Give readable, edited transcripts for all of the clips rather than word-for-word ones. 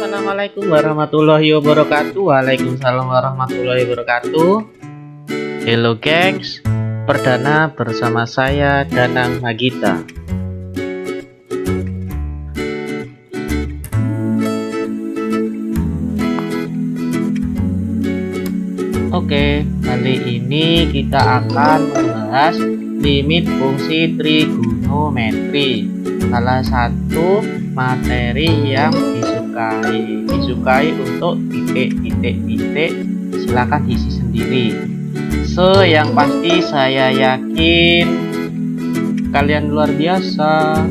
Assalamualaikum warahmatullahi wabarakatuh. Waalaikumsalam warahmatullahi wabarakatuh. Hello gengs, perdana bersama saya Danang Magita. Oke, kali ini kita akan membahas limit fungsi trigonometri, salah satu materi yang disukai untuk titik, silakan isi sendiri. Yang pasti saya yakin kalian luar biasa.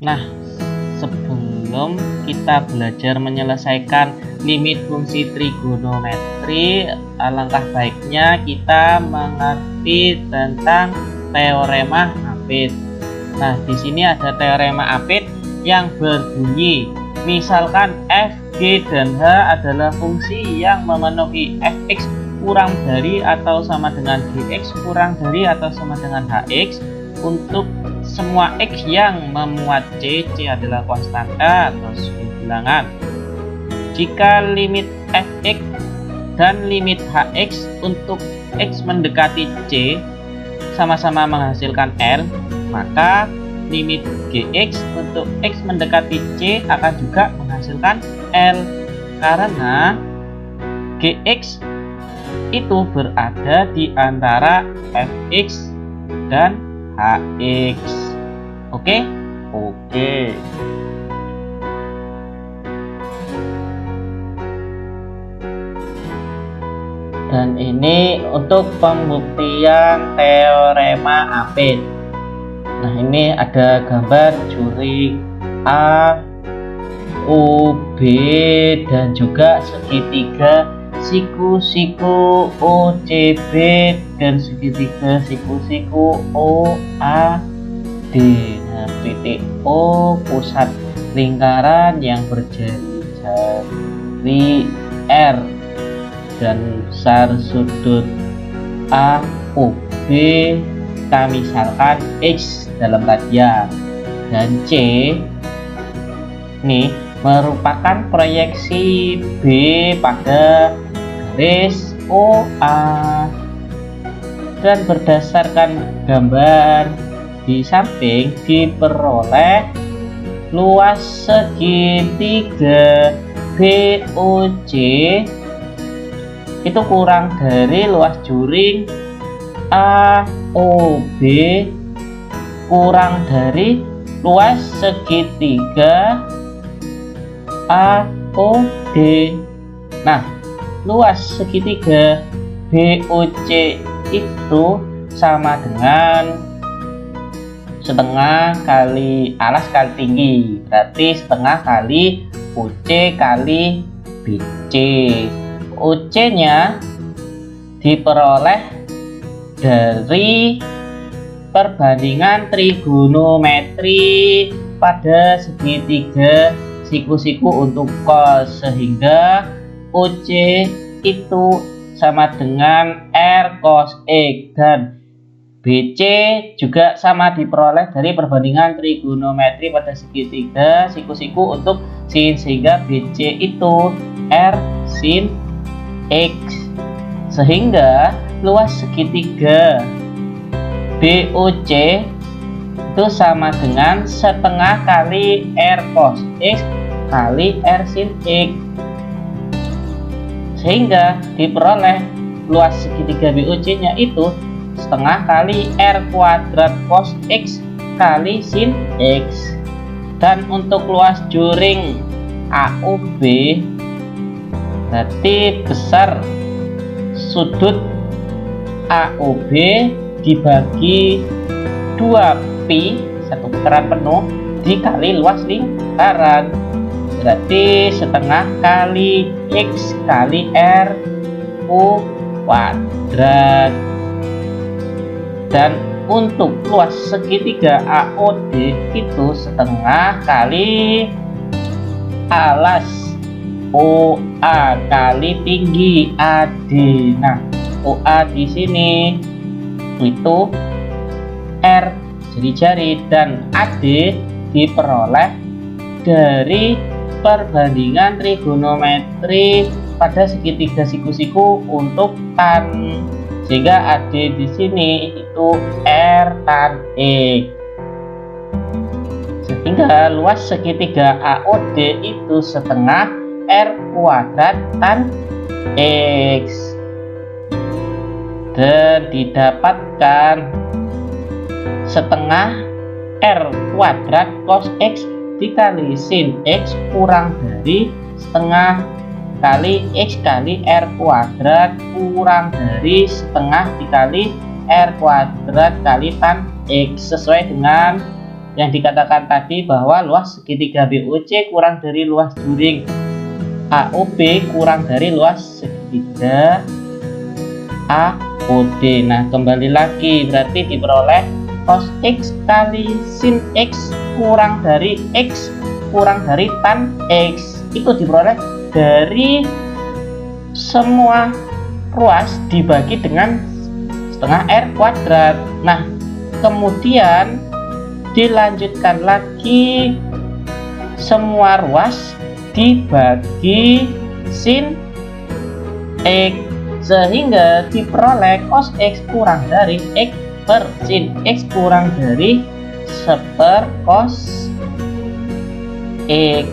Nah, sebelum kita belajar menyelesaikan limit fungsi trigonometri, alangkah baiknya kita mengerti tentang teorema Apit. Nah, di sini ada teorema Apit yang berbunyi, misalkan f, g, dan h adalah fungsi yang memenuhi fx kurang dari atau sama dengan gx kurang dari atau sama dengan hx untuk semua x yang memuat c adalah konstanta atau bilangan. Jika limit fx dan limit hx untuk x mendekati c sama-sama menghasilkan L, maka limit gx untuk x mendekati c akan juga menghasilkan L, karena gx itu berada di antara fx dan hx. Oke. Dan ini untuk pembuktian teorema Apit. Nah, ini ada gambar juring A, O, B, dan juga segitiga siku-siku OCB dan segitiga siku-siku OAD. Nah, titik O pusat lingkaran yang berjari-jari R dan besar sudut AOB kami misalkan X dalam radian, dan C ini merupakan proyeksi B pada garis OA. Dan berdasarkan gambar di samping diperoleh luas segitiga BOC itu kurang dari luas juring AOB kurang dari luas segitiga AOD. Nah, luas segitiga BOC itu sama dengan setengah kali alas kali tinggi, berarti setengah kali OC kali BC. OC nya diperoleh dari perbandingan trigonometri pada segitiga siku-siku untuk cos, sehingga OC itu sama dengan R cos X, dan BC juga sama diperoleh dari perbandingan trigonometri pada segitiga siku-siku untuk sin, sehingga BC itu R sin X, sehingga luas segitiga BOC itu sama dengan setengah kali R cos X kali R sin X, sehingga diperoleh luas segitiga BOC nya itu setengah kali R kuadrat cos X kali sin X. Dan untuk luas juring AOB berarti besar sudut AOB dibagi 2pi, satu putaran penuh, dikali luas lingkaran, berarti setengah kali X kali R kuadrat. Dan untuk luas segitiga AOD itu setengah kali alas OA kali tinggi AD. Nah, OA di sini itu R jari-jari dan AD diperoleh dari perbandingan trigonometri pada segitiga siku-siku untuk tan, sehingga AD di sini itu R tan X, sehingga luas segitiga AOD itu setengah R kuadrat tan X, dan didapatkan setengah R kuadrat cos X dikali sin X kurang dari setengah kali X kali R kuadrat kurang dari setengah dikali R kuadrat kali tan X, sesuai dengan yang dikatakan tadi bahwa luas segitiga BOC kurang dari luas juring AOB kurang dari luas segitiga AOD. Nah, kembali lagi berarti diperoleh cos X kali sin X kurang dari X kurang dari tan X, itu diperoleh dari semua ruas dibagi dengan setengah R kuadrat. Nah, kemudian dilanjutkan lagi semua ruas dibagi sin X, sehingga diperoleh cos X kurang dari X per sin X kurang dari seper cos X.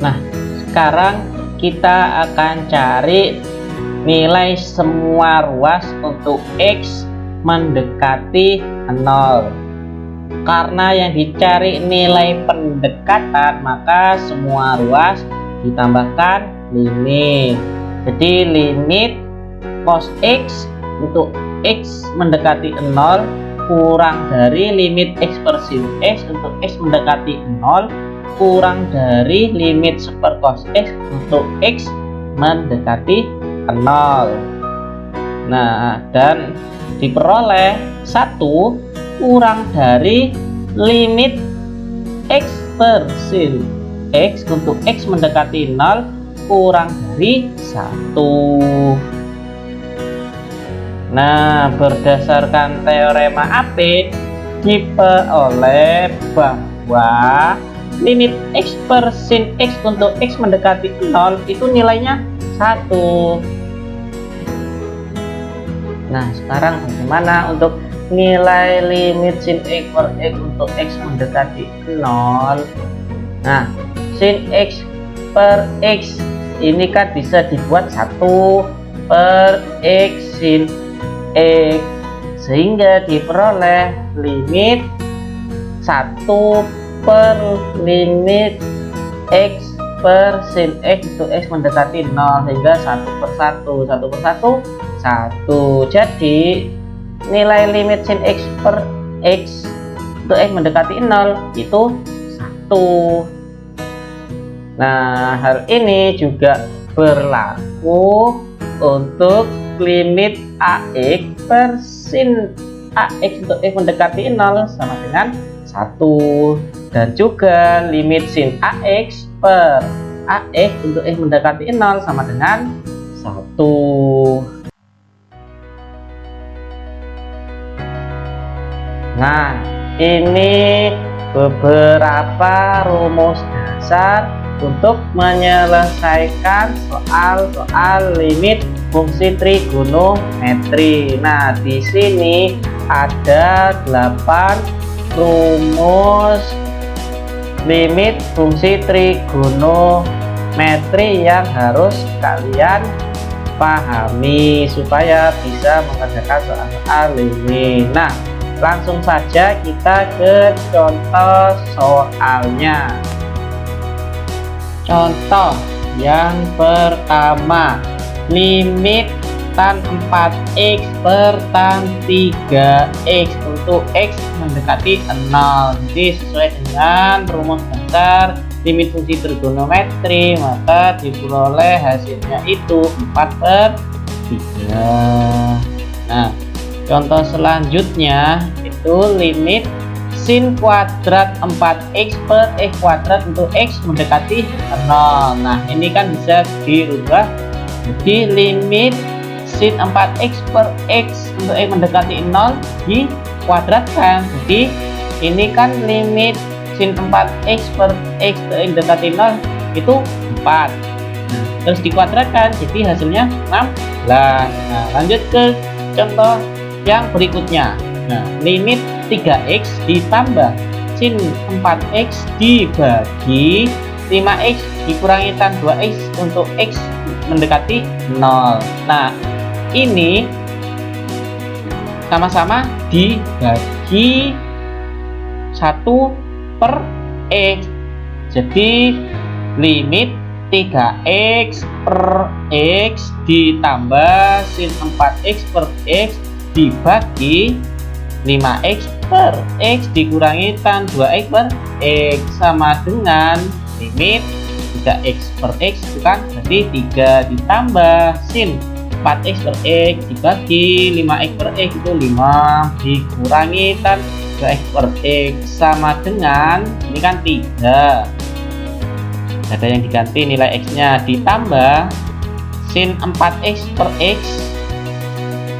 Nah, sekarang kita akan cari nilai semua ruas untuk X mendekati 0. Karena yang dicari nilai pendekatan, maka semua ruas ditambahkan limit. Jadi limit cos X untuk X mendekati 0 kurang dari limit X per sin X untuk X mendekati 0 kurang dari limit seper cos X untuk X mendekati 0. Nah, dan diperoleh 1 kurang dari limit X per sin X untuk X mendekati 0 kurang dari 1. Nah, berdasarkan teorema AP diperoleh bahwa limit X per sin X untuk X mendekati 0 itu nilainya 1. Nah, sekarang bagaimana untuk nilai limit sin X per X untuk X mendekati 0? Nah, sin X per X ini kan bisa dibuat 1 per X sin X, sehingga diperoleh limit 1 per limit X per sin X untuk X mendekati 0, sehingga 1 per 1 1. Jadi nilai limit sin X per X untuk X mendekati 0 itu 1. Nah, hal ini juga berlaku untuk limit AX per sin AX untuk X mendekati 0 sama dengan 1, dan juga limit sin AX per AX untuk X mendekati 0 sama dengan 1. Nah, ini beberapa rumus dasar untuk menyelesaikan soal-soal limit fungsi trigonometri. Nah, di sini ada 8 rumus limit fungsi trigonometri yang harus kalian pahami supaya bisa mengerjakan soal-soal ini. Nah, langsung saja kita ke contoh soalnya. Contoh yang pertama, limit tan 4x per tan 3x untuk x mendekati 0. Jadi sesuai dengan rumus dasar limit fungsi trigonometri, maka diperoleh hasilnya itu 4 per 3. Nah, contoh selanjutnya itu limit sin kuadrat 4x per x kuadrat untuk x mendekati 0. Nah, ini kan bisa dirubah jadi limit sin 4x per x untuk x mendekati 0 dikuadratkan. Jadi ini kan limit sin 4x per x mendekati 0 itu 4. Terus dikuadratkan jadi hasilnya 16. Nah, lanjut ke contoh yang berikutnya. Nah, limit 3x ditambah sin 4x dibagi 5x dikurangi tan 2x untuk x mendekati 0. Nah, ini sama-sama dibagi 1 per x. Jadi limit 3x per x ditambah sin 4x per x dibagi 5x per x dikurangi tan 2x per x sama dengan limit 3x per x itu kan berarti 3 ditambah sin 4x per x dibagi 5x per x itu 5 dikurangi tan 2x per x sama dengan ini kan 3, ada yang diganti nilai x nya ditambah sin 4x per x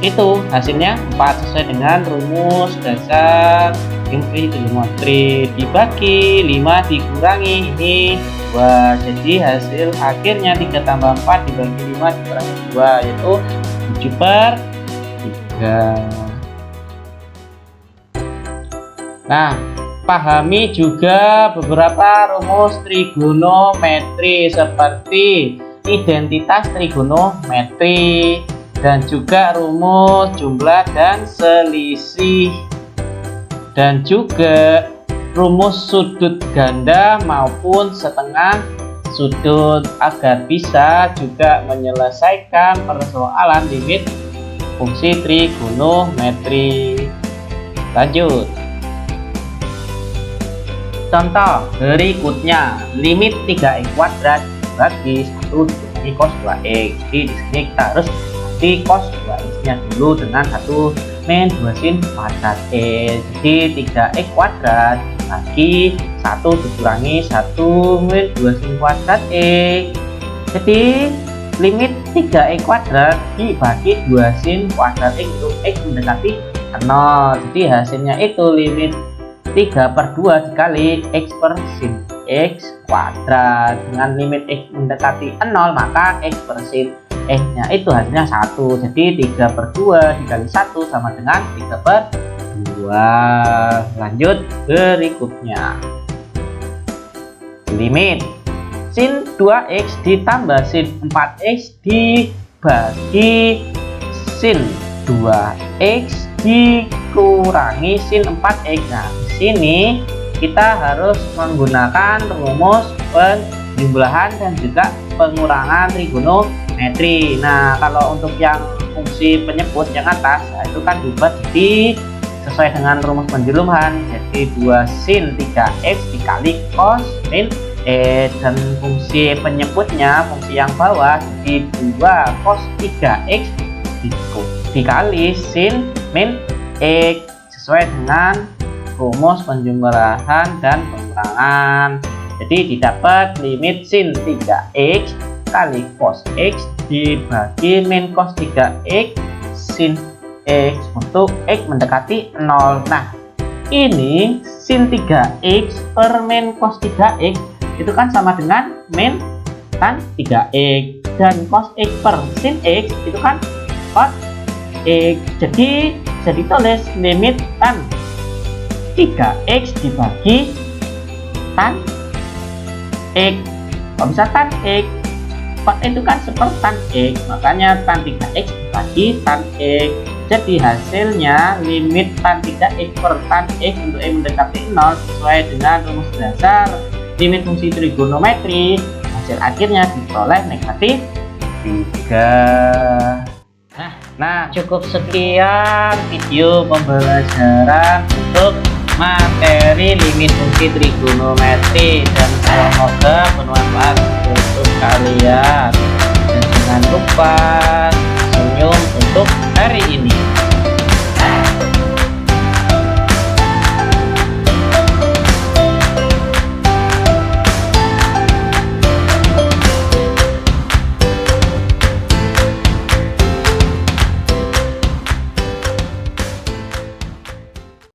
itu hasilnya 4 sesuai dengan rumus dasar trigonometri dibagi 5 dikurangi ini 2, jadi hasil akhirnya 3 tambah 4 dibagi 5 dikurangi 2 yaitu 7 per 3. Nah, pahami juga beberapa rumus trigonometri seperti identitas trigonometri dan juga rumus jumlah dan selisih dan juga rumus sudut ganda maupun setengah sudut agar bisa juga menyelesaikan persoalan limit fungsi trigonometri. Lanjut. Contoh berikutnya, limit 3x kuadrat dibagi 1 dikurangi cos 2x. Jadi di sini kita harus ganti cos 2x nya dulu dengan 1 min 2 sin kuadrat x. Jadi 3x kuadrat dibagi 1 dikurangi 1 min 2 sin kuadrat x. Jadi limit 3x kuadrat dibagi 2 sin kuadrat x untuk x mendekati 0. Jadi hasilnya itu limit 3 per 2 dikali x per sin x kuadrat. Dengan limit x mendekati 0 maka x per sin x nya itu hasilnya 1. Jadi 3 per 2 dikali 1 sama dengan 3 per 2. Lanjut berikutnya. Limit sin 2x ditambah sin 4x dibagi sin 2x dikurangi sin 4x. Nah, di sini kita harus menggunakan rumus penjumlahan dan juga pengurangan trigonometri. Nah, kalau untuk yang fungsi penyebut yang atas, nah itu kan dibuat jadi sesuai dengan rumus penjumlahan. Jadi 2 sin 3x dikali cos min dan fungsi penyebutnya, fungsi yang bawah, jadi 2 cos 3x dikali sin min x sesuai dengan rumus penjumlahan dan pengurangan. Jadi didapat limit sin 3x kali cos x dibagi min cos 3x sin x untuk x mendekati 0. Nah, ini sin 3x per min cos 3x itu kan sama dengan min tan 3x, dan cos x per sin x itu kan cos x. Jadi bisa ditulis limit tan 3x dibagi tan x. Kalau bisa tan x, cos itu kan seper tan x, makanya tan 3x dibagi tan x. Jadi hasilnya limit tan 3x per tan x untuk x mendekati 0 sesuai dengan rumus dasar limit fungsi trigonometri. Hasil akhirnya diperoleh negatif 3. Nah, cukup sekian video pembelajaran untuk materi limit fungsi trigonometri, dan semoga bermanfaat untuk kalian. Dan jangan lupa senyum untuk hari ini.